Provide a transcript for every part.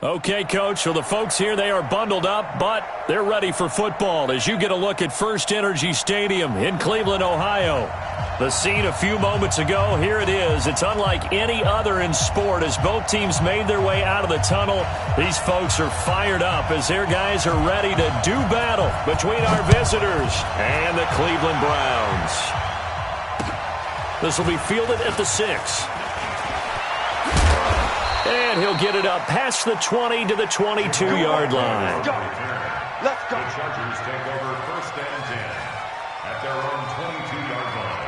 Okay, Coach, so the folks here, they are bundled up, but they're ready for football as you get a look at First Energy Stadium in Cleveland, Ohio. The scene a few moments ago, here it is. It's unlike any other in sport as both teams made their way out of the tunnel. These folks are fired up as their guys are ready to do battle between our visitors and the Cleveland Browns. This will be fielded at the 6. And he'll get it up past the 20 to the 22-yard line. Let's go. The Chargers take over 1st and 10 at their own 22-yard line.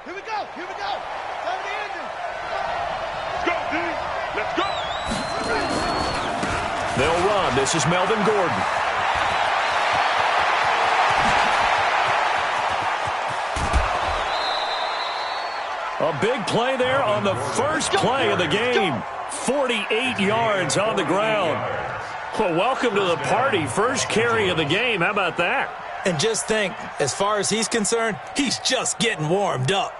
Here we go. Here we go. Time to end it. Let's go, D. Let's go. They'll run. This is Melvin Gordon. A big play there on the first play of the game. 48 yards on the ground. Well, welcome to the party. First carry of the game. How about that? And just think, as far as he's concerned, he's just getting warmed up.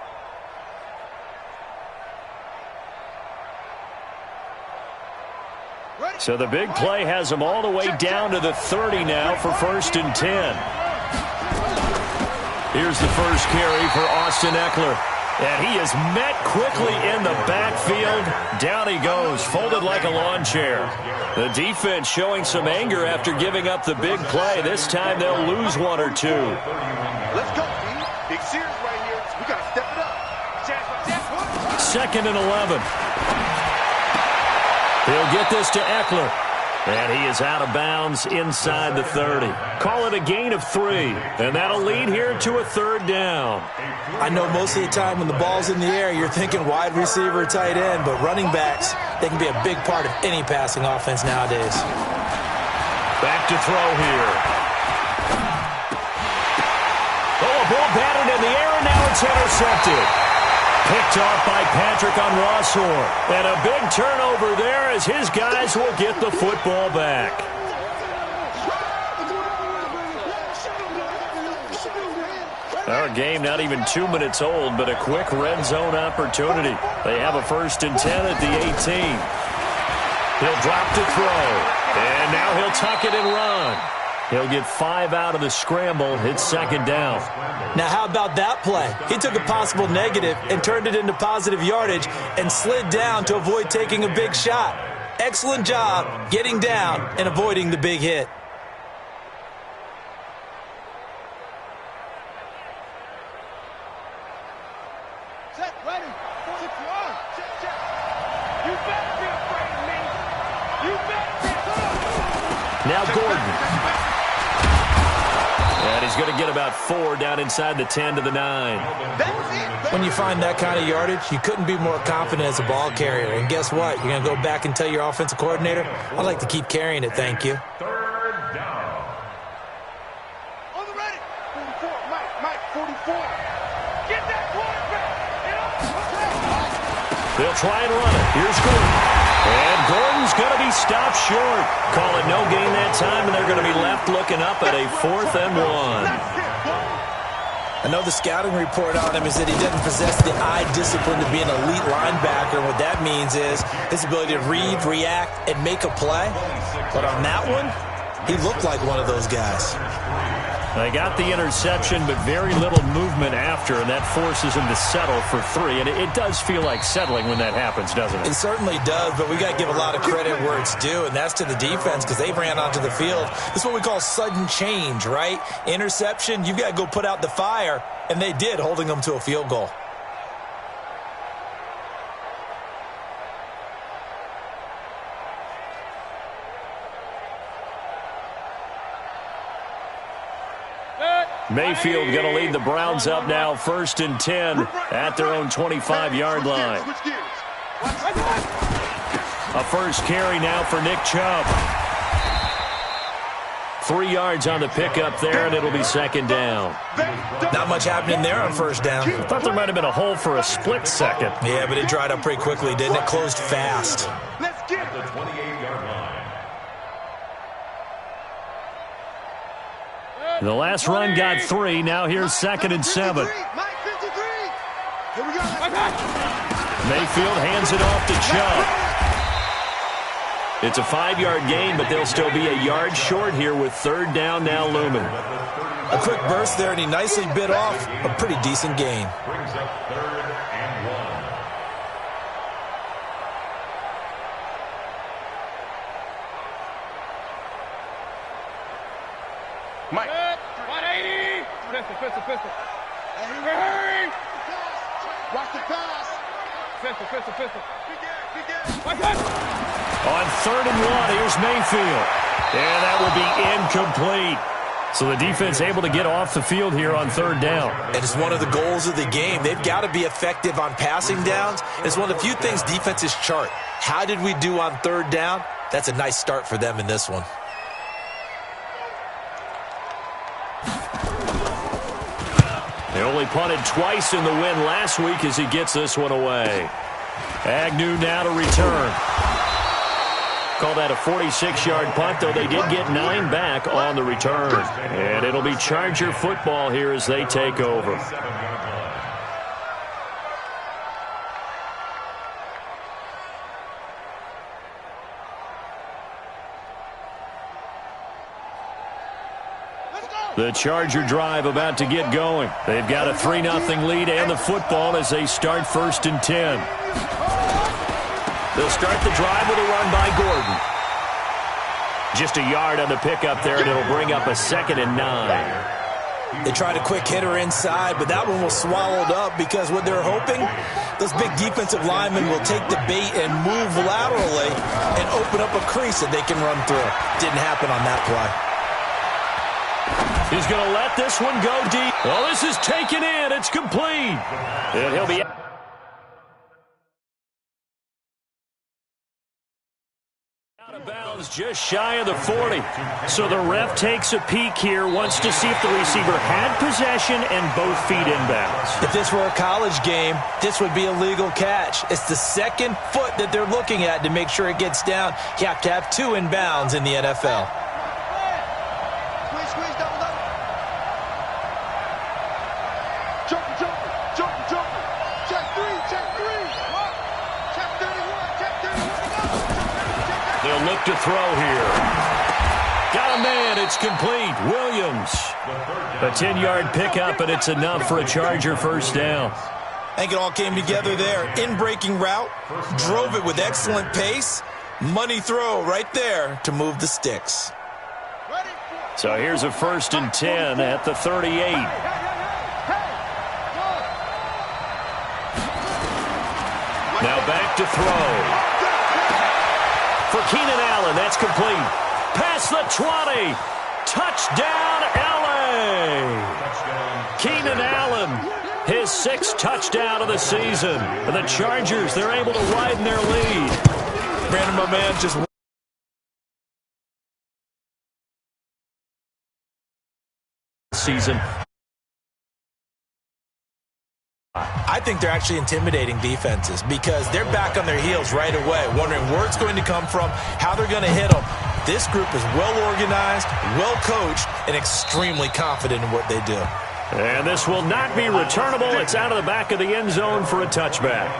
So the big play has him all the way down to the 30 now for 1st and 10. Here's the first carry for Austin Eckler. And he is met quickly in the backfield. Down he goes, folded like a lawn chair. The defense showing some anger after giving up the big play. This time they'll lose one or two. Let's go, D. Big series right here. We got to step it up. 2nd and 11. He'll get this to Eckler. And he is out of bounds inside the 30. Call it a gain of 3. And that'll lead here to a 3rd down. I know most of the time when the ball's in the air, you're thinking wide receiver, tight end, but running backs, they can be a big part of any passing offense nowadays. Back to throw here. Oh, a ball batted in the air, and now it's intercepted. Picked off by Patrick on Rossor. And a big turnover there as his guys will get the football back. Our game not even 2 minutes old, but a quick red zone opportunity. They have a 1st and 10 at the 18. He'll drop to throw. And now he'll tuck it and run. He'll get 5 out of the scramble. It's 2nd down. Now, how about that play? He took a possible negative and turned it into positive yardage and slid down to avoid taking a big shot. Excellent job getting down and avoiding the big hit. Set, ready. 6 yards. Check. You better be afraid of me. You better be. Now Gordon. And he's going to get about 4 down inside the 10 to the 9. That's it. When you find that kind of yardage, you couldn't be more confident as a ball carrier. And guess what? You're going to go back and tell your offensive coordinator, I'd like to keep carrying it, thank you. 3rd down. On the ready. 44. Mike, 44. Get that quarterback. They'll try and run it. Here's Gordon. And Gordon's going to be stopped short. Call it no gain that time, and they're going to be left looking up at a 4th and 1. I know the scouting report on him is that he doesn't possess the eye discipline to be an elite linebacker. What that means is his ability to read, react, and make a play. But on that one, he looked like one of those guys. They got the interception, but very little movement after, and that forces him to settle for 3. And it does feel like settling when that happens, doesn't it? It certainly does, but we got to give a lot of credit where it's due, and that's to the defense because they ran onto the field. This is what we call sudden change, right? Interception, you've got to go put out the fire, and they did, holding them to a field goal. Mayfield going to lead the Browns up now, 1st and 10 at their own 25-yard line. A first carry now for Nick Chubb. 3 yards on the pickup there, and it'll be second down. Not much happening there on first down. I thought there might have been a hole for a split second. Yeah, but it dried up pretty quickly, didn't it? Closed fast. Let's get the 28-yard line. The last run got 3. Now here's 2nd and 7. Mayfield hands it off to Chubb. It's a 5-yard gain, but they'll still be a yard short here with 3rd down now looming. A quick burst there, and he nicely bit off a pretty decent gain. Brings up 3rd and 1. Mike. 180. Pistol. Hey. Watch the pass. Pistol. Watch that. On 3rd and 1, here's Mayfield. And that will be incomplete. So the defense able to get off the field here on 3rd down. And it's one of the goals of the game. They've got to be effective on passing downs. It's one of the few things defenses chart. How did we do on 3rd down? That's a nice start for them in this one. They only punted twice in the win last week as he gets this one away. Agnew now to return. Call that a 46-yard punt, though they did get 9 back on the return. And it'll be Charger football here as they take over. The Charger drive about to get going. They've got a 3-0 lead and the football as they start 1st and 10. They'll start the drive with a run by Gordon. Just a yard on the pickup there, and it'll bring up a 2nd and 9. They tried a quick hitter inside, but that one was swallowed up because what they're hoping, those big defensive linemen will take the bait and move laterally and open up a crease that they can run through. Didn't happen on that play. He's going to let this one go deep. Well, this is taken in. It's complete. And he'll be out of bounds just shy of the 40. So the ref takes a peek here, wants to see if the receiver had possession and both feet inbounds. If this were a college game, this would be a legal catch. It's the 2nd foot that they're looking at to make sure it gets down. You have to have 2 inbounds in the NFL. They'll look to throw here. Got a man. It's complete. Williams. A 10-yard pickup, and it's enough for a Charger 1st down. I think it all came together there. In-breaking route. Drove it with excellent pace. Money throw right there to move the sticks. So here's a 1st and 10 at the 38. Now back to throw. For Keenan Allen, that's complete. Past the 20. Touchdown, L.A. Keenan Allen, his 6th touchdown of the season. And the Chargers, they're able to widen their lead. Brandon, my man, just season. I think they're actually intimidating defenses because they're back on their heels right away, wondering where it's going to come from, how they're going to hit them. This group is well-organized, well-coached, and extremely confident in what they do. And this will not be returnable. It's out of the back of the end zone for a touchback.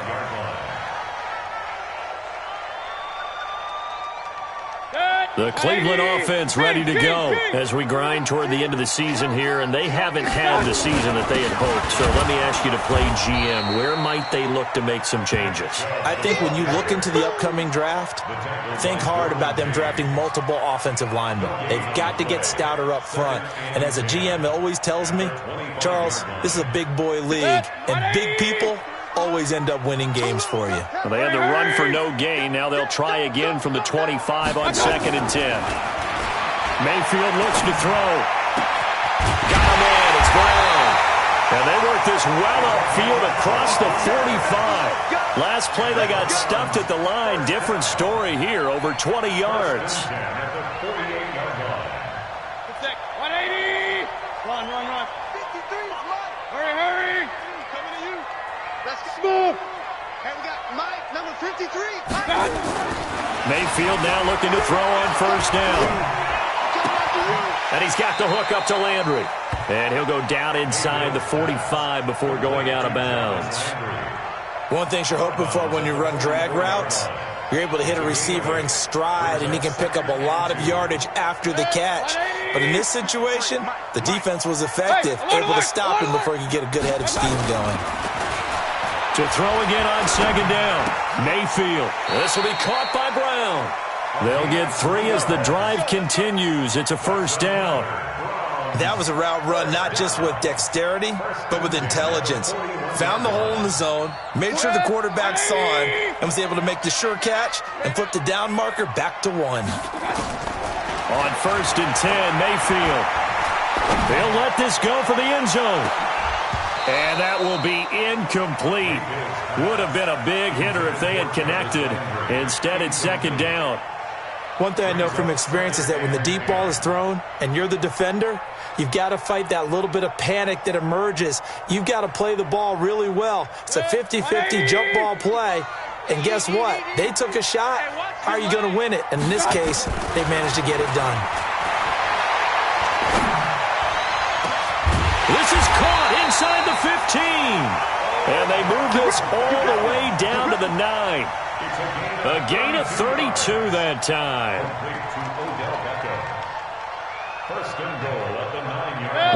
The Cleveland offense ready to go as we grind toward the end of the season here, and they haven't had the season that they had hoped. So let me ask you to play GM. Where might they look to make some changes? I think when you look into the upcoming draft, think hard about them drafting multiple offensive linemen. They've got to get stouter up front. And as a GM, it always tells me, Charles, this is a big boy league, and big people always end up winning games for you. Well, they had the run for no gain. Now they'll try again from the 25 on 2nd and 10. Mayfield looks to throw. Got a man. It's Brown. And they work this well upfield across the 45. Last play they got stuffed at the line. Different story here. Over 20 yards. move. Hey, we got Mike, number 53. Mayfield now looking to throw on first down. And he's got the hook up to Landry. And he'll go down inside the 45 before going out of bounds. One thing you're hoping for when you run drag routes, you're able to hit a receiver in stride, and he can pick up a lot of yardage after the catch. But in this situation, the defense was effective, able to stop him before he could get a good head of steam going. To throw again on second down. Mayfield. This will be caught by Brown. They'll get 3 as the drive continues. It's a first down. That was a route run not just with dexterity, but with intelligence. Found the hole in the zone, made sure the quarterback saw him, and was able to make the sure catch and flip the down marker back to 1. On first and 10, Mayfield. They'll let this go for the end zone. And that will be incomplete. Would have been a big hitter if they had connected. Instead, it's second down. One thing I know from experience is that when the deep ball is thrown and you're the defender, you've got to fight that little bit of panic that emerges. You've got to play the ball really well. It's a 50-50 jump ball play. And guess what? They took a shot. How are you going to win it? And in this case, they managed to get it done. This is caught inside the 15. And they move this all the way down to the 9. A gain of 32 that time.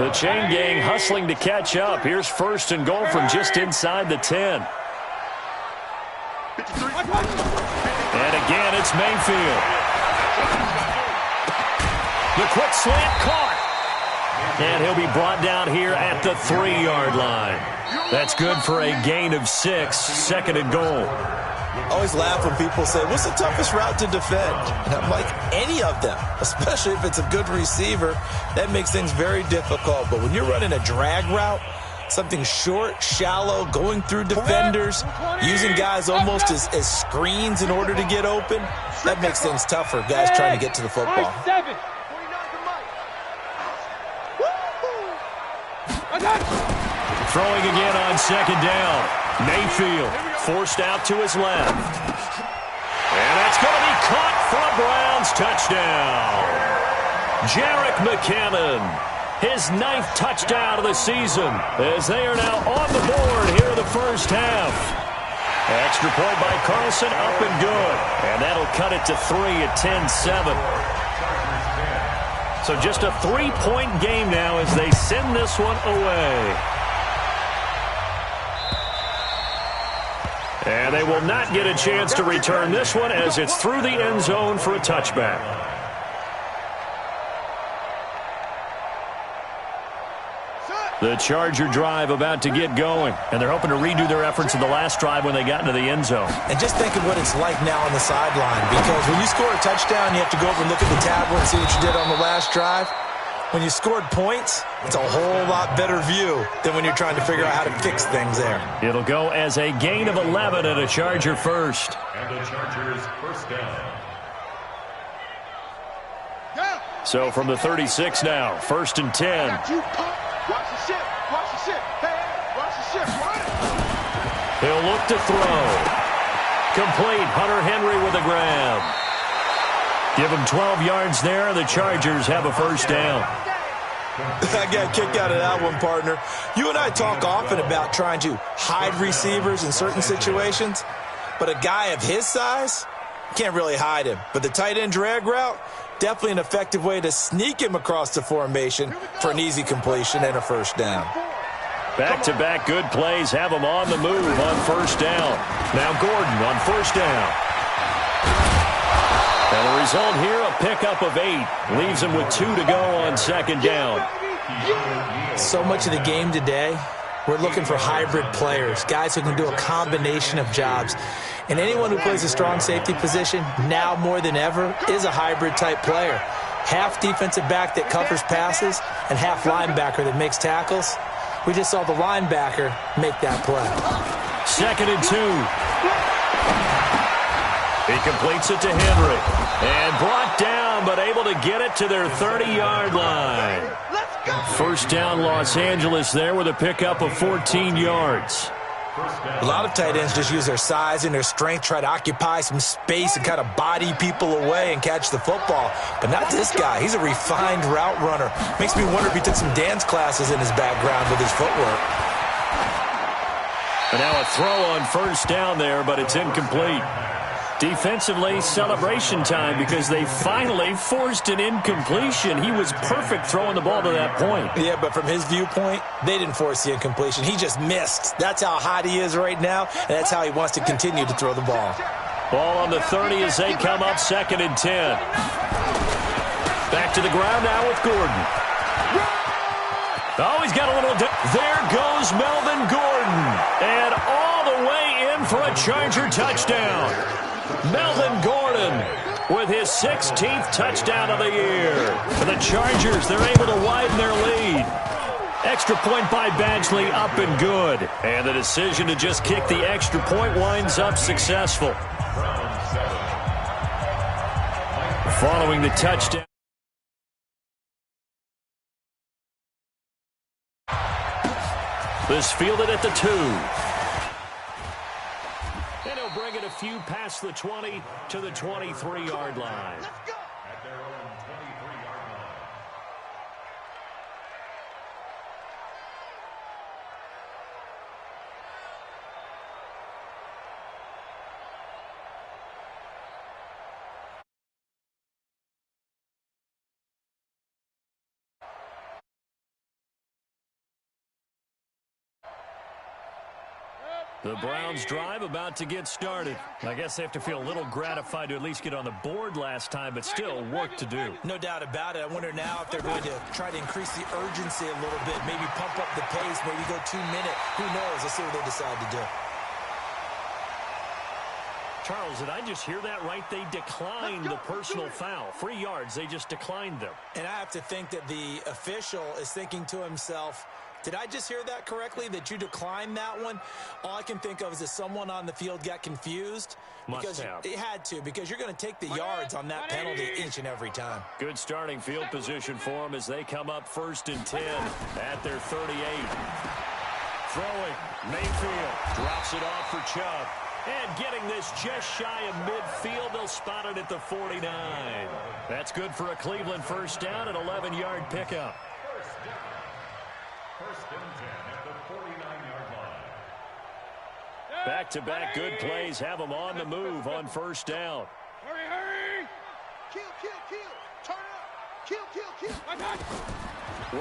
The chain gang hustling to catch up. Here's first and goal from just inside the 10. And again, it's Mayfield. The quick slant caught. And he'll be brought down here at the 3-yard line. That's good for a gain of 6, second and goal. I always laugh when people say, what's the toughest route to defend? And I'm like, any of them, especially if it's a good receiver. That makes things very difficult. But when you're running a drag route, something short, shallow, going through defenders, using guys almost as screens in order to get open, that makes things tough for guys trying to get to the football. Throwing again on second down. Mayfield forced out to his left. And that's going to be caught for a Browns touchdown. Jerick McKinnon, his 9th touchdown of the season, as they are now on the board here in the first half. Extra point by Carlson, up and good. And that'll cut it to 3 at 10-7. So just a 3-point game now as they send this one away. And they will not get a chance to return this one as it's through the end zone for a touchback. The Charger drive about to get going, and they're hoping to redo their efforts in the last drive when they got into the end zone. And just think of what it's like now on the sideline, because when you score a touchdown, you have to go over and look at the tablet and see what you did on the last drive. When you scored points, it's a whole lot better view than when you're trying to figure out how to fix things there. It'll go as a gain of 11 and a Charger first. And the Chargers first down. So from the 36 now, first and 10. Watch the ship. Watch the ship. Hey, watch the ship. He'll look to throw. Complete. Hunter Henry with a grab. Give him 12 yards there, and the Chargers have a first down. I got a kick out of that one, partner. You and I talk often about trying to hide receivers in certain situations, but a guy of his size, can't really hide him. But the tight end drag route, definitely an effective way to sneak him across the formation for an easy completion and a first down. Back-to-back good plays have him on the move on first down. Now Gordon on first down. And the result here, a pickup of 8. Leaves him with 2 to go on second down. So much of the game today, we're looking for hybrid players, guys who can do a combination of jobs. And anyone who plays a strong safety position, now more than ever, is a hybrid-type player. Half defensive back that covers passes and half linebacker that makes tackles. We just saw the linebacker make that play. Second and 2. He completes it to Henry. And brought down, but able to get it to their 30-yard line. First down, Los Angeles there with a pickup of 14 yards. A lot of tight ends just use their size and their strength, try to occupy some space and kind of body people away and catch the football. But not this guy. He's a refined route runner. Makes me wonder if he took some dance classes in his background with his footwork. And now a throw on first down there, but it's incomplete. Defensively, celebration time because they finally forced an incompletion. He was perfect throwing the ball to that point. Yeah, but from his viewpoint, they didn't force the incompletion. He just missed. That's how hot he is right now, and that's how he wants to continue to throw the ball. Ball on the 30 as they come up 2nd and 10. Back to the ground now with Gordon. Oh, he's got a little... There goes Melvin Gordon. And all the way in for a Charger touchdown. Melvin Gordon with his 16th touchdown of the year. For the Chargers, they're able to widen their lead. Extra point by Badgley, up and good. And the decision to just kick the extra point winds up successful. Following the touchdown. This fielded at the 2. And he'll bring it a few past the 20 to the 23-yard line. At their own 23-yard line. The Browns' drive about to get started. I guess they have to feel a little gratified to at least get on the board last time, but still work to do. No doubt about it. I wonder now if they're going to try to increase the urgency a little bit, maybe pump up the pace, maybe go 2-minute. Who knows? Let's see what they decide to do. Charles, did I just hear that right? They declined the personal foul. 3 yards, they just declined them. And I have to think that the official is thinking to himself, did I just hear that correctly, that you declined that one? All I can think of is that someone on the field got confused. Must have. It had to, because you're going to take the yards on that penalty each and every time. Good starting field position for them as they come up 1st and 10 at their 38. Throwing, Mayfield drops it off for Chubb. And getting this just shy of midfield, they'll spot it at the 49. That's good for a Cleveland first down, an 11-yard pickup. First and 10 at the 49-yard line. Back-to-back good plays have them on the move on first down. Hurry, hurry! Kill, kill, kill! Turn up! Kill, kill, kill! I got it!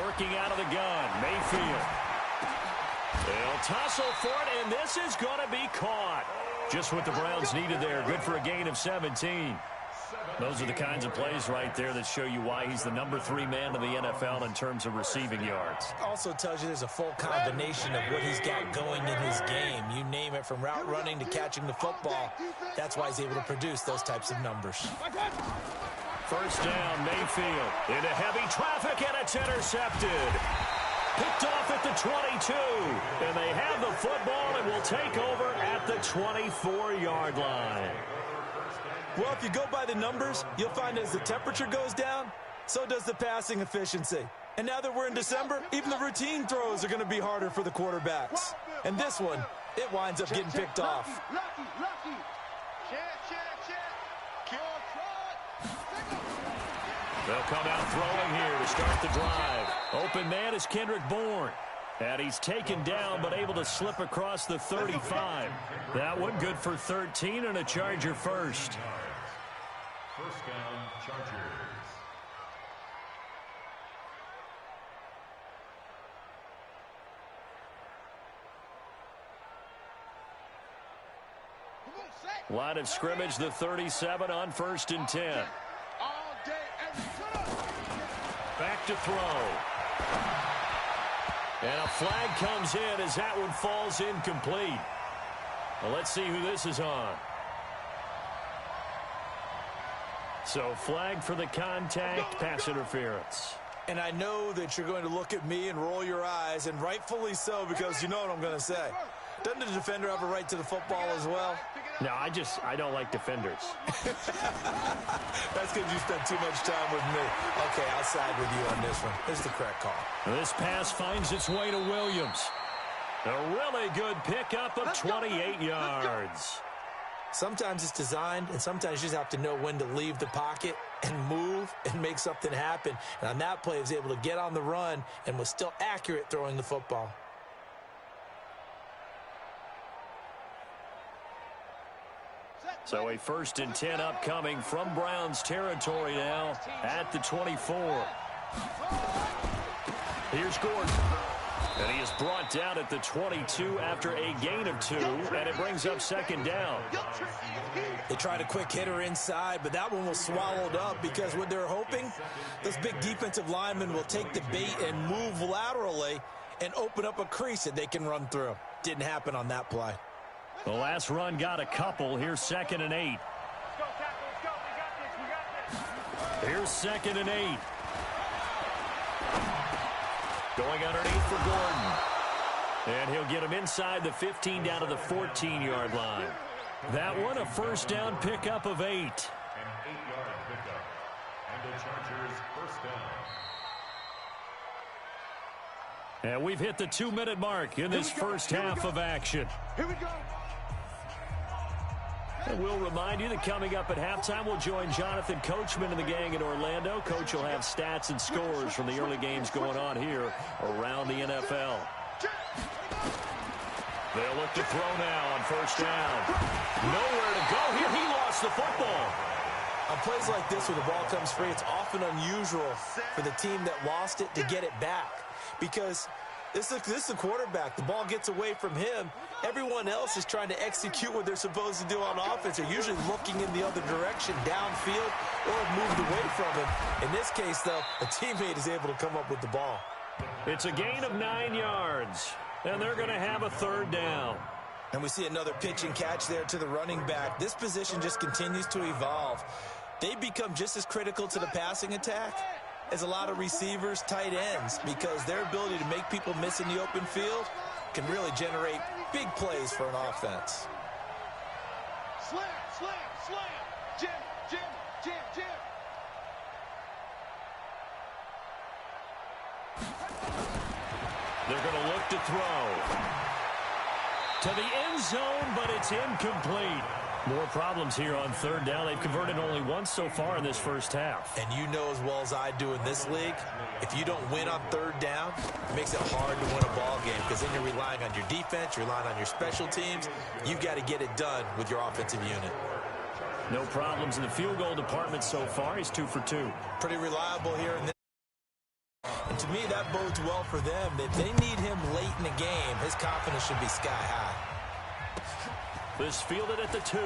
Working out of the gun, Mayfield. They'll tussle for it, and this is going to be caught. Just what the Browns needed there. Good for a gain of 17. Those are the kinds of plays right there that show you why he's the number 3 man in the NFL in terms of receiving yards. Also tells you there's a full combination of what he's got going in his game. You name it, from route running to catching the football. That's why he's able to produce those types of numbers. First down, Mayfield into heavy traffic, and it's intercepted. Picked off at the 22, and they have the football and will take over at the 24-yard line. Well, if you go by the numbers, you'll find as the temperature goes down, so does the passing efficiency. And now that we're in December, even the routine throws are going to be harder for the quarterbacks. And this one, it winds up getting picked off. Lucky, lucky! Check! They'll come out throwing here to start the drive. Open man is Kendrick Bourne. And he's taken down but able to slip across the 35. That one good for 13 and a Charger first. First down, Chargers. Line of scrimmage, the 37 on 1st and 10. All day, Back to throw. And a flag comes in as that one falls incomplete. Well, let's see who this is on. So flag for the contact, pass interference. And I know that you're going to look at me and roll your eyes, and rightfully so, because you know what I'm going to say. Doesn't the defender have a right to the football as well? No, I don't like defenders. That's because you spent too much time with me. Okay, I'll side with you on this one. This is the correct call. This pass finds its way to Williams. A really good pickup of 28 yards. Sometimes it's designed, and sometimes you just have to know when to leave the pocket and move and make something happen. And on that play, he was able to get on the run and was still accurate throwing the football. So a 1st and 10 upcoming from Browns territory now at the 24. Here's Gordon. And he is brought down at the 22 after a gain of 2, and it brings up 2nd down. They tried a quick hitter inside, but that one was swallowed up because what they're hoping, this big defensive lineman will take the bait and move laterally and open up a crease that they can run through. Didn't happen on that play. The last run got a couple. Here's 2nd and 8. Let's go, tackle. Let's go. We got this. Here's 2nd and 8. Going underneath for Gordon. And he'll get him inside the 15 down to the 14-yard line. That one a 1st down pickup of 8. An 8-yard pickup. And the Chargers 1st down. And we've hit the 2-minute mark in this first half of action. Here we go. And we'll remind you that coming up at halftime, we'll join Jonathan Coachman and the gang in Orlando. Coach will have stats and scores from the early games going on here around the NFL. They'll look to throw now on 1st down. Nowhere to go here. He lost the football. On plays like this where the ball comes free, it's often unusual for the team that lost it to get it back. Because this is a quarterback. The ball gets away from him. Everyone else is trying to execute what they're supposed to do on offense. They're usually looking in the other direction, downfield, or have moved away from him. In this case, though, a teammate is able to come up with the ball. It's a gain of 9 yards, and they're going to have a 3rd down. And we see another pitch and catch there to the running back. This position just continues to evolve. They become just as critical to the passing attack as a lot of receivers, tight ends, because their ability to make people miss in the open field can really generate big plays for an offense. Slam, slam, slam. Jim, Jim, Jim, Jim. They're going to look to throw to the end zone, but it's incomplete. More problems here on 3rd down. They've converted only once so far in this first half. And you know as well as I do in this league, if you don't win on 3rd down, it makes it hard to win a ball game because then you're relying on your defense, you're relying on your special teams. You've got to get it done with your offensive unit. No problems in the field goal department so far. He's 2 for 2. Pretty reliable here in this. And to me, that bodes well for them. If they need him late in the game, his confidence should be sky high. This fielded at the 2.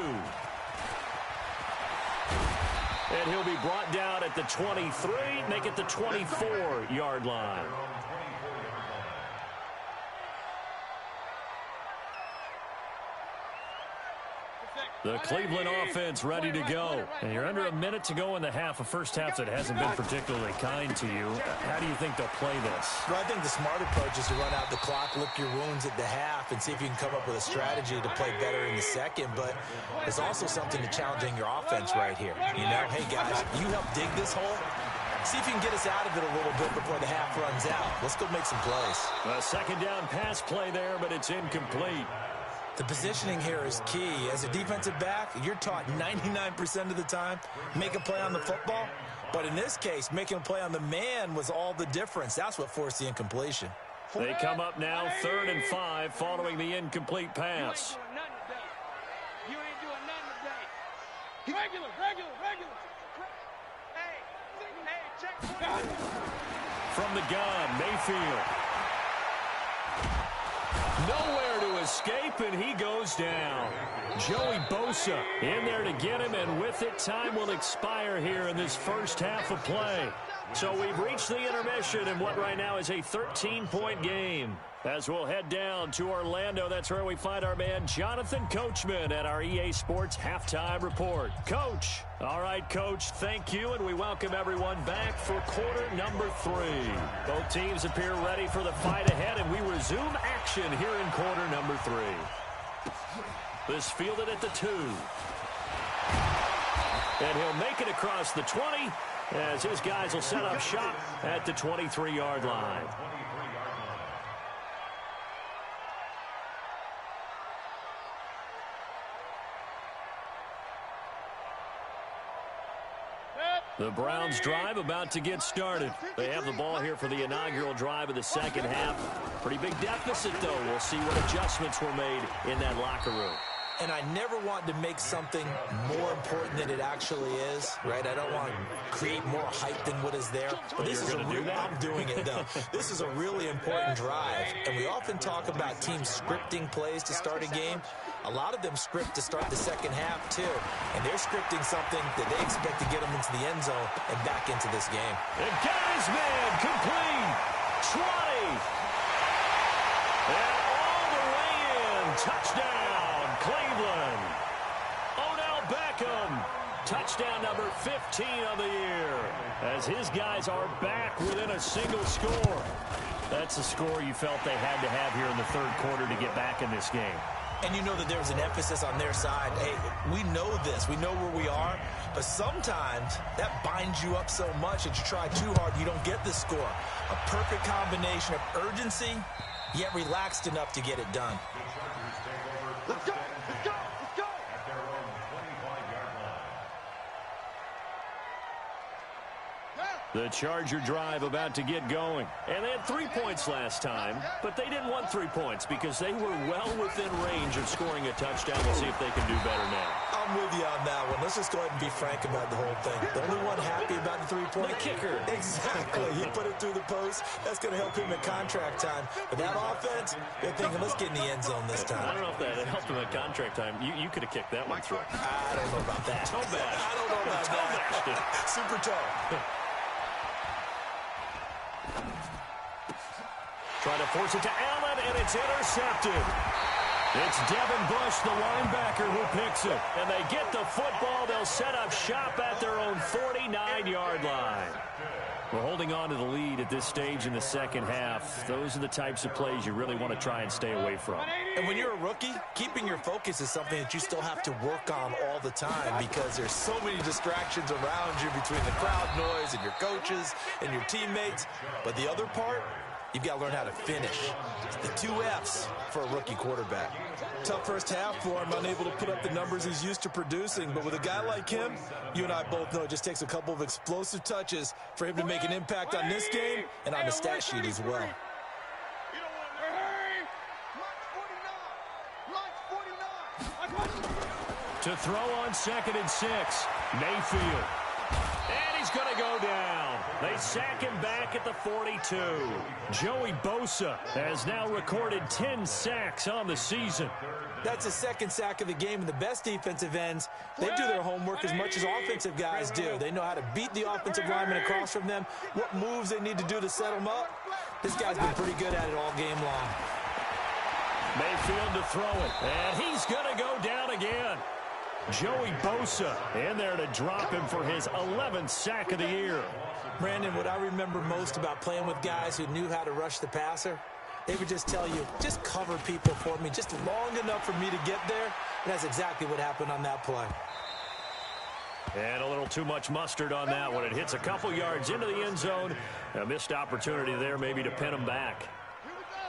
And he'll be brought down at the 23, make it the 24-yard line. The Cleveland offense ready to go. And you're under a minute to go in the half, a first half that hasn't been particularly kind to you. How do you think they'll play this? Well, I think the smart approach is to run out the clock, lick your wounds at the half, and see if you can come up with a strategy to play better in the second. But there's also something to challenging your offense right here. You know, hey, guys, you help dig this hole. See if you can get us out of it a little bit before the half runs out. Let's go make some plays. A 2nd down pass play there, but it's incomplete. The positioning here is key. As a defensive back, you're taught 99% of the time, make a play on the football. But in this case, making a play on the man was all the difference. That's what forced the incompletion. They come up now 3rd and 5 following the incomplete pass. You ain't doing nothing today. Regular. Hey, check. From the gun, Mayfield. Nowhere to escape, and he goes down. Joey Bosa in there to get him, and with it, time will expire here in this first half of play. So we've reached the intermission in what right now is a 13-point game. As we'll head down to Orlando, that's where we find our man Jonathan Coachman at our EA Sports Halftime Report. Coach. All right, Coach, thank you, and we welcome everyone back for quarter number 3. Both teams appear ready for the fight ahead, and we resume action here in quarter number 3. This fielded at the 2. And he'll make it across the 20 as his guys will set up shop at the 23-yard line. The Browns drive about to get started. They have the ball here for the inaugural drive of the second half. Pretty big deficit, though. We'll see what adjustments were made in that locker room. And I never want to make something more important than it actually is, right? I don't want to create more hype than what is there. But this is a real, I'm doing it, though. This is a really important drive. And we often talk about teams scripting plays to start a game. A lot of them script to start the second half, too. And they're scripting something that they expect to get them into the end zone and back into this game. And got his man complete. 20. And all the way in. Touchdown, Cleveland. Odell Beckham. Touchdown number 15 of the year. As his guys are back within a single score. That's a score you felt they had to have here in the third quarter to get back in this game. And you know that there's an emphasis on their side. Hey, we know this. We know where we are. But sometimes that binds you up so much that you try too hard, you don't get the score. A perfect combination of urgency, yet relaxed enough to get it done. Let's go! Let's go! Let's go! At their own 25-yard line. The Charger drive about to get going. And they had 3 points last time, but they didn't want 3 points because they were well within range of scoring a touchdown. We'll see if they can do better now. I'm with you on that one. Let's just go ahead and be frank about the whole thing. The only one happy about the 3-point? The kicker. Exactly. He put it through the post. That's going to help him at contract time. But that offense, they're thinking, let's get in the end zone this time. I don't know if that helped him at contract time. You could have kicked that one through. I don't know about that. Toe bash. I don't know about Toe bashed it. that. Super toe. Trying to force it to Allen, and it's intercepted. It's Devin Bush, the linebacker, who picks it. And they get the football. They'll set up shop at their own 49-yard line. We're holding on to the lead at this stage in the second half. Those are the types of plays you really want to try and stay away from. And when you're a rookie, keeping your focus is something that you still have to work on all the time because there's so many distractions around you between the crowd noise and your coaches and your teammates. But the other part, you've got to learn how to finish. The 2 F's for a rookie quarterback. Tough first half for him, unable to put up the numbers he's used to producing. But with a guy like him, you and I both know it just takes a couple of explosive touches for him to make an impact on this game and on the stat sheet as well. To throw on 2nd and 6, Mayfield. And he's going to go down. They sack him back at the 42. Joey Bosa has now recorded 10 sacks on the season. That's his 2nd sack of the game, and the best defensive ends, they do their homework as much as offensive guys do. They know how to beat the offensive lineman across from them, what moves they need to do to set them up. This guy's been pretty good at it all game long. Mayfield to throw it, and he's going to go down again. Joey Bosa in there to drop him for his 11th sack of the year. Brandon, what I remember most about playing with guys who knew how to rush the passer, they would just tell you, just cover people for me, just long enough for me to get there. And that's exactly what happened on that play. And a little too much mustard on that one. It hits a couple yards into the end zone. A missed opportunity there maybe to pin him back.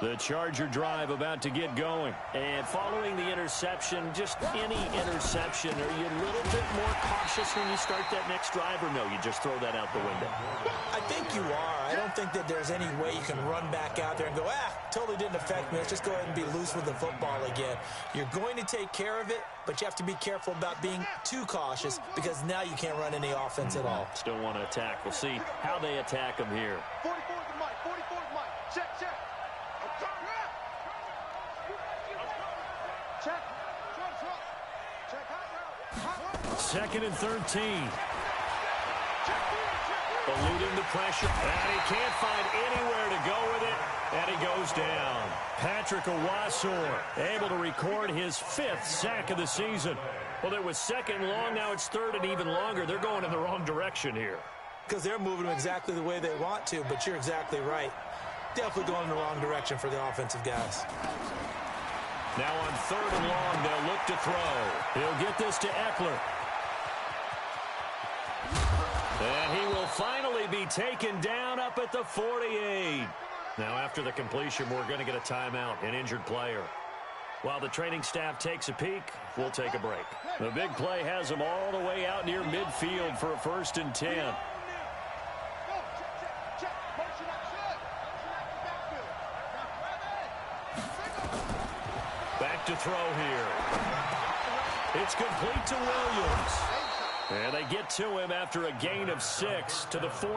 The Charger drive about to get going. And following the interception, just any interception, are you a little bit more cautious when you start that next drive, or no, you just throw that out the window? I think you are. I don't think that there's any way you can run back out there and go, totally didn't affect me. Let's just go ahead and be loose with the football again. You're going to take care of it, but you have to be careful about being too cautious because now you can't run any offense at all. Still want to attack. We'll see how they attack them here. 44 to Mike. 44 to Mike. Check, check. Check. Check. 2nd and 13. Eluding the pressure, and he can't find anywhere to go with it, and he goes down. Patrick Owasor able to record his 5th sack of the season. Well, it was 2nd and long, now it's 3rd and even longer. They're going in the wrong direction here. Because they're moving them exactly the way they want to, but you're exactly right. Definitely going in the wrong direction for the offensive guys. Now on 3rd and long, they'll look to throw. He'll get this to Eckler. And he will finally be taken down up at the 48. Now after the completion, we're going to get a timeout, an injured player. While the training staff takes a peek, we'll take a break. The big play has them all the way out near midfield for a 1st and 10. Back to throw here. It's complete to Williams. And they get to him after a gain of 6 to the 46. A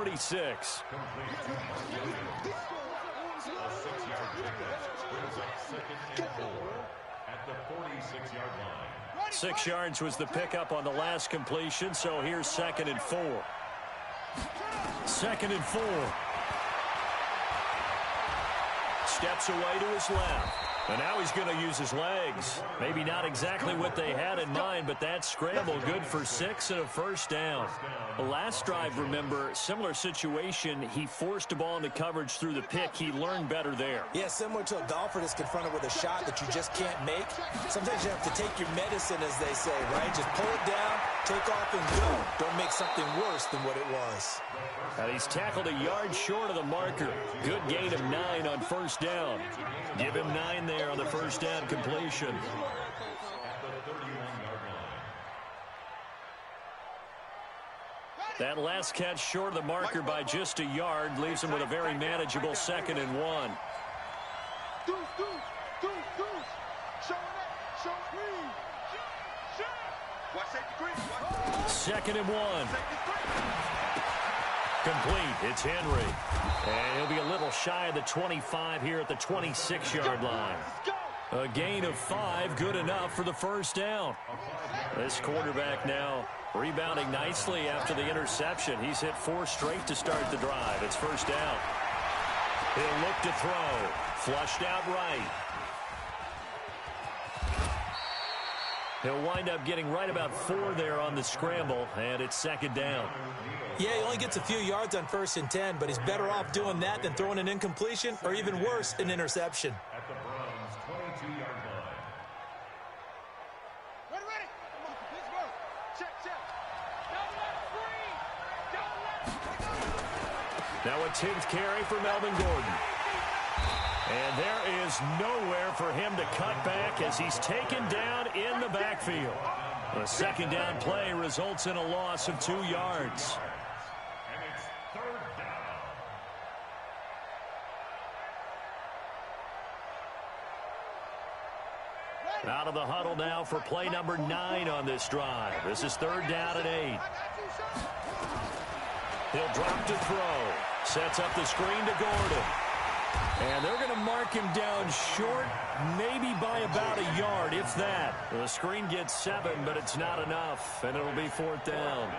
6-yard pickup brings up 2nd and 4 at the 46-yard line. 6 yards was the pickup on the last completion, so here's 2nd and 4. 2nd and 4. Steps away to his left. And now he's going to use his legs. Maybe not exactly what they had in mind, but that scramble good for 6 and a 1st down. The last drive, remember, similar situation. He forced a ball into coverage through the pick. He learned better there. Yeah, similar to a golfer that's confronted with a shot that you just can't make. Sometimes you have to take your medicine, as they say, right? Just pull it down, take off, and go. Don't make something worse than what it was. And he's tackled a yard short of the marker. Good gain of 9 on 1st down. Give him 9 there on the 1st down completion. That last catch short of the marker by just a yard leaves him with a very manageable 2nd and 1. 2nd and 1. Complete. It's Henry. And he'll be a little shy of the 25 here at the 26-yard line. A gain of 5, good enough for the 1st down. This quarterback now rebounding nicely after the interception. He's hit 4 straight to start the drive. It's 1st down. He'll look to throw. Flushed out right. He'll wind up getting right about 4 there on the scramble, and it's 2nd down. Yeah, he only gets a few yards on 1st and 10, but he's better off doing that than throwing an incompletion or even worse, an interception. At the Browns' 22-yard line. Ready. Come on, Pittsburgh. Check. Don't let it free. Don't let it. Now a 10th carry for Melvin Gordon. And there is nowhere for him to cut back as he's taken down in the backfield. The 2nd down play results in a loss of 2 yards. And it's 3rd down. Out of the huddle now for play number 9 on this drive. This is 3rd down and 8. He'll drop to throw. Sets up the screen to Gordon. And they're going to mark him down short, maybe by about a yard, if that. The screen gets 7, but it's not enough, and it'll be 4th down.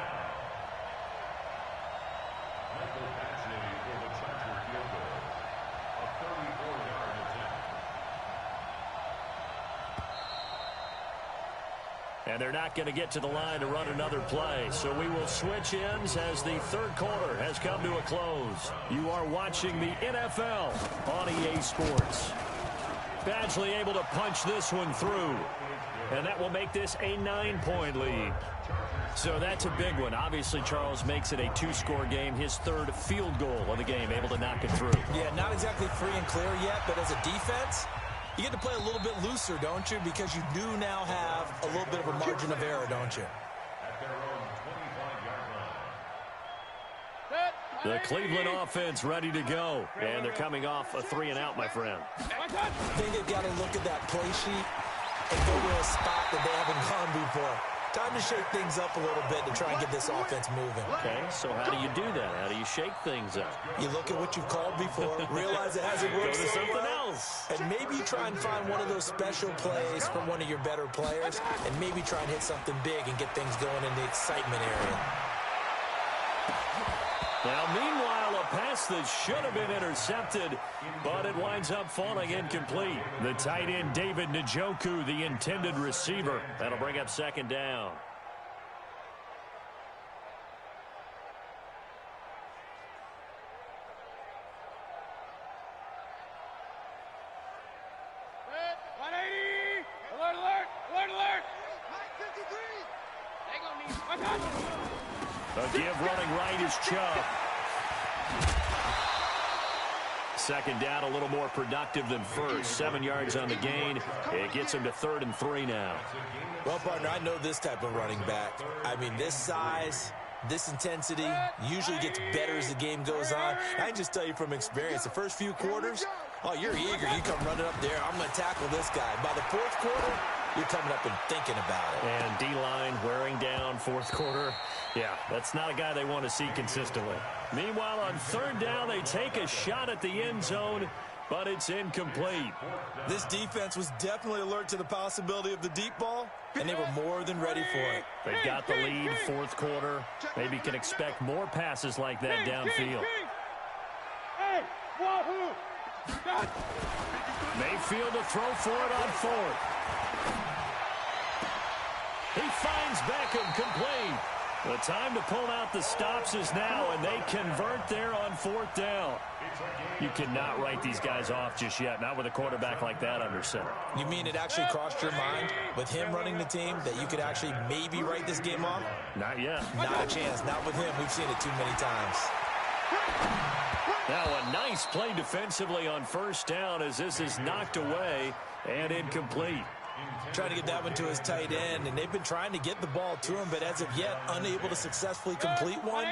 And they're not going to get to the line to run another play. So we will switch ends as the 3rd quarter has come to a close. You are watching the NFL on EA Sports. Badgley able to punch this one through. And that will make this a 9-point lead. So that's a big one. Obviously, Charles makes it a 2-score game. His 3rd field goal of the game, able to knock it through. Yeah, not exactly free and clear yet, but as a defense, you get to play a little bit looser, don't you? Because you do now have a little bit of a margin of error, don't you? At their own 25-yard line. The Cleveland offense ready to go. And they're coming off a 3-and-out, my friend. I think they've got to look at that play sheet and go to a spot that they haven't gone before. Time to shake things up a little bit to try and get this offense moving. Okay, so how do you do that? How do you shake things up? You look at what you've called before, realize it hasn't worked Go to so something well, else. and maybe you try and find one of those special plays from one of your better players, and maybe try and hit something big and get things going in the excitement area. Now, meanwhile, a pass that should have been intercepted, but it winds up falling incomplete. The tight end, David Njoku, the intended receiver. That'll bring up 2nd down. A give running right is Chubb. Second down, a little more productive than first. 7 yards on the gain. It gets him to 3rd and 3 now. Well, partner, I know this type of running back. I mean, this size, this intensity usually gets better as the game goes on. I can just tell you from experience, the first few quarters, oh, you're eager. You come running up there. I'm going to tackle this guy. By the 4th quarter, you're coming up and thinking about it. And D-line wearing down 4th quarter. Yeah, that's not a guy they want to see consistently. Meanwhile, on 3rd down, they take a shot at the end zone, but it's incomplete. This defense was definitely alert to the possibility of the deep ball, and they were more than ready for it. They've got the lead, 4th quarter. Maybe can expect more passes like that downfield. Hey, wahoo! Mayfield to throw for it on 4th. He finds Beckham complete. The time to pull out the stops is now, and they convert there on 4th down. You cannot write these guys off just yet, not with a quarterback like that under center. You mean it actually crossed your mind with him running the team that you could actually maybe write this game off? Not yet. Not a chance. Not with him. We've seen it too many times. Now a nice play defensively on 1st down as this is knocked away and incomplete. Trying to get that one to his tight end, and they've been trying to get the ball to him, but as of yet, unable to successfully complete one.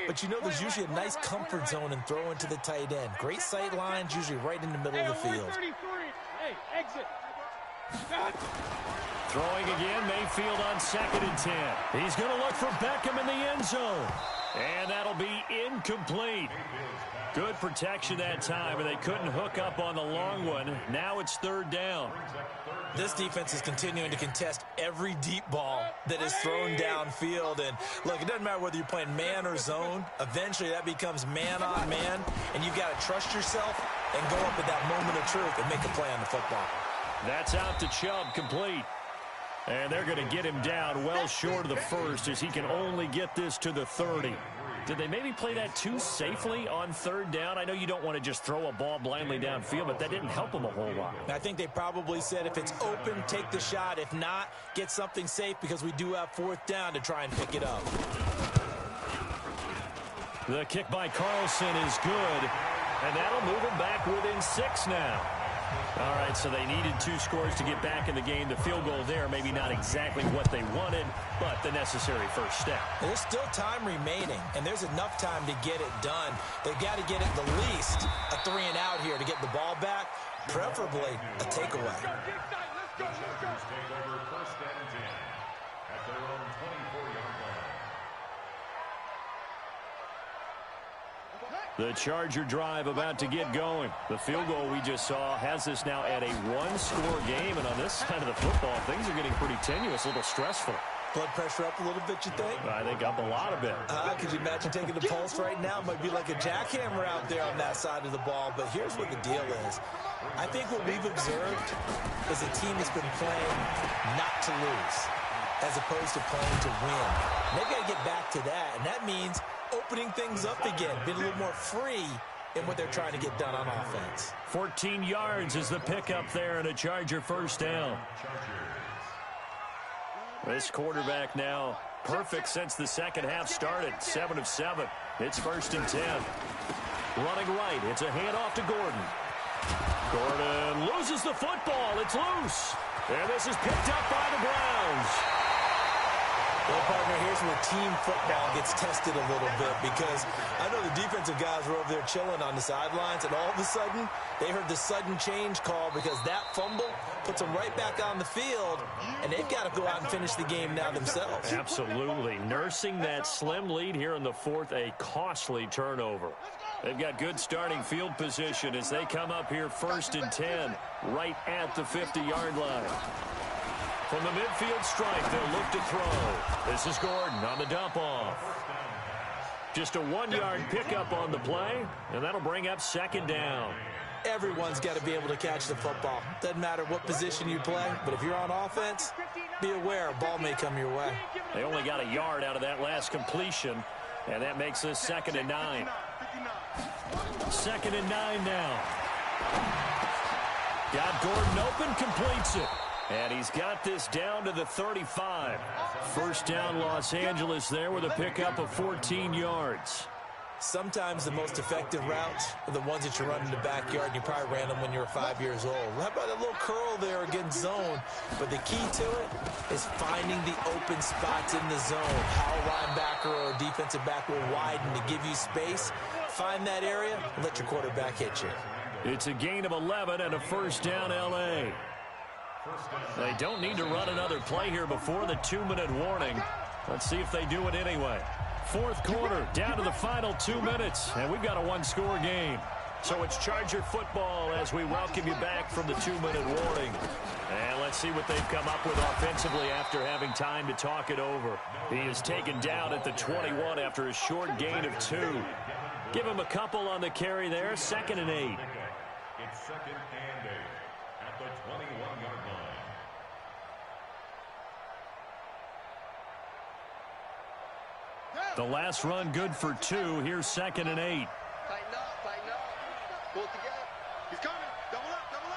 But you know there's usually a nice comfort zone in throwing to the tight end. Great sight lines, usually right in the middle of the field. Hey, exit. Throwing again, Mayfield on 2nd and 10. He's going to look for Beckham in the end zone. And that'll be incomplete. Good protection that time, and they couldn't hook up on the long one. Now it's 3rd down. This defense is continuing to contest every deep ball that is thrown downfield. And, look, it doesn't matter whether you're playing man or zone. Eventually, that becomes man on man, and you've got to trust yourself and go up at that moment of truth and make a play on the football. That's out to Chubb, complete. And they're going to get him down well short of the 1st as he can only get this to the 30. Did they maybe play that too safely on 3rd down? I know you don't want to just throw a ball blindly downfield, but that didn't help them a whole lot. I think they probably said if it's open, take the shot. If not, get something safe because we do have 4th down to try and pick it up. The kick by Carlson is good, and that'll move them back within 6 now. All right, so they needed 2 scores to get back in the game. The field goal there, maybe not exactly what they wanted, but the necessary first step. There's still time remaining, and there's enough time to get it done. They've got to get at the least a 3 and out here to get the ball back, preferably a takeaway. Let's go. Take over 1st and 10 at their own 24-yard line. The Charger drive about to get going. The field goal we just saw has us now at a 1-score game, and on this side of the football, things are getting pretty tenuous, a little stressful. Blood pressure up a little bit, you think? I think up a lot of it. Could you imagine taking the pulse right now? It might be like a jackhammer out there on that side of the ball, but here's what the deal is. I think what we've observed is a team that's been playing not to lose as opposed to playing to win. And they've got to get back to that, and that means opening things up again, being a little more free in what they're trying to get done on offense. 14 yards is the pickup there and a Charger 1st down. This quarterback now perfect since the 2nd half started. 7 of 7. It's 1st and 10. Running right. It's a handoff to Gordon. Gordon loses the football. It's loose. And this is picked up by the Browns. Well, partner, here's where team football gets tested a little bit because I know the defensive guys were over there chilling on the sidelines, and all of a sudden, they heard the sudden change call because that fumble puts them right back on the field, and they've got to go out and finish the game now themselves. Absolutely. Nursing that slim lead here in the 4th, a costly turnover. They've got good starting field position as they come up here 1st and 10, right at the 50-yard line. From the midfield strike, they'll look to throw. This is Gordon on the dump-off. Just a 1-yard pickup on the play, and that'll bring up 2nd down. Everyone's got to be able to catch the football. Doesn't matter what position you play, but if you're on offense, be aware a ball may come your way. They only got a yard out of that last completion, and that makes this 2nd and 9. 2nd and 9 now. Got Gordon open, completes it. And he's got this down to the 35. 1st down Los Angeles there with a pickup of 14 yards. Sometimes the most effective routes are the ones that you run in the backyard, and you probably ran them when you were 5 years old. How about a little curl there against zone? But the key to it is finding the open spots in the zone. How a linebacker or a defensive back will widen to give you space. Find that area and let your quarterback hit you. It's a gain of 11 and a first down, L.A. They don't need to run another play here before the 2-minute warning. Let's see if they do it anyway. Fourth quarter, down to the final 2 minutes, and we've got a one-score game. So it's Charger football as we welcome you back from the 2-minute warning. And let's see what they've come up with offensively after having time to talk it over. He is taken down at the 21 after a short gain of 2. Give him a couple on the carry there, 2nd and 8. It's 2nd and 8 at the 21-yard line. The last run good for 2. Here's 2nd and 8. Tighten up, tighten up. Pull it together. He's coming. Double up, double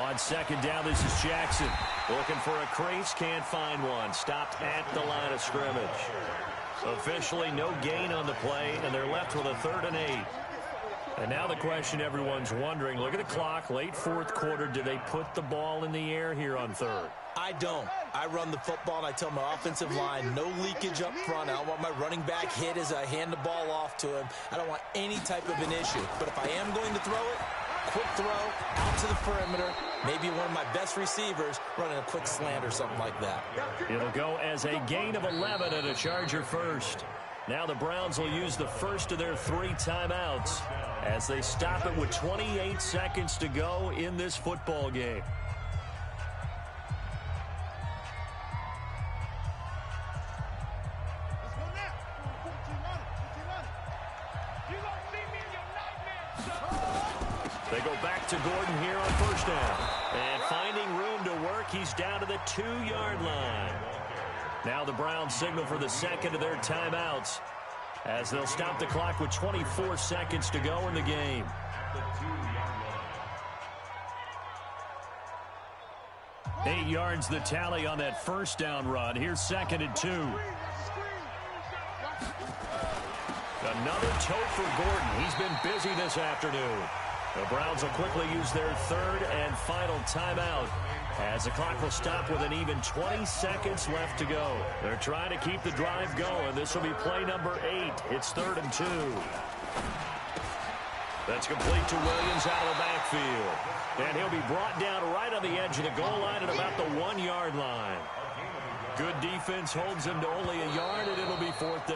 up. On 2nd down, this is Jackson. Looking for a crease, can't find one. Stopped at the line of scrimmage. Officially no gain on the play, and they're left with a 3rd and 8. And now the question everyone's wondering, look at the clock, late fourth quarter, do they put the ball in the air here on 3rd? I don't. I run the football, and I tell my offensive line, no leakage up front. I don't want my running back hit as I hand the ball off to him. I don't want any type of an issue. But if I am going to throw it, quick throw, out to the perimeter, maybe one of my best receivers running a quick slant or something like that. It'll go as a gain of 11 and a Charger first. Now the Browns will use the first of their 3 timeouts as they stop it with 28 seconds to go in this football game. They go back to Gordon here on first down. And finding room to work, he's down to the 2-yard line. Now the Browns signal for the second of their timeouts as they'll stop the clock with 24 seconds to go in the game. 8 yards the tally on that first down run. Here's 2nd and 2. Another tote for Gordon. He's been busy this afternoon. The Browns will quickly use their 3rd and final timeout as the clock will stop with an even 20 seconds left to go. They're trying to keep the drive going. This will be play number 8. It's 3rd and 2. That's complete to Williams out of the backfield. And he'll be brought down right on the edge of the goal line at about the 1-yard line. Good defense holds him to only a yard, and it'll be 4th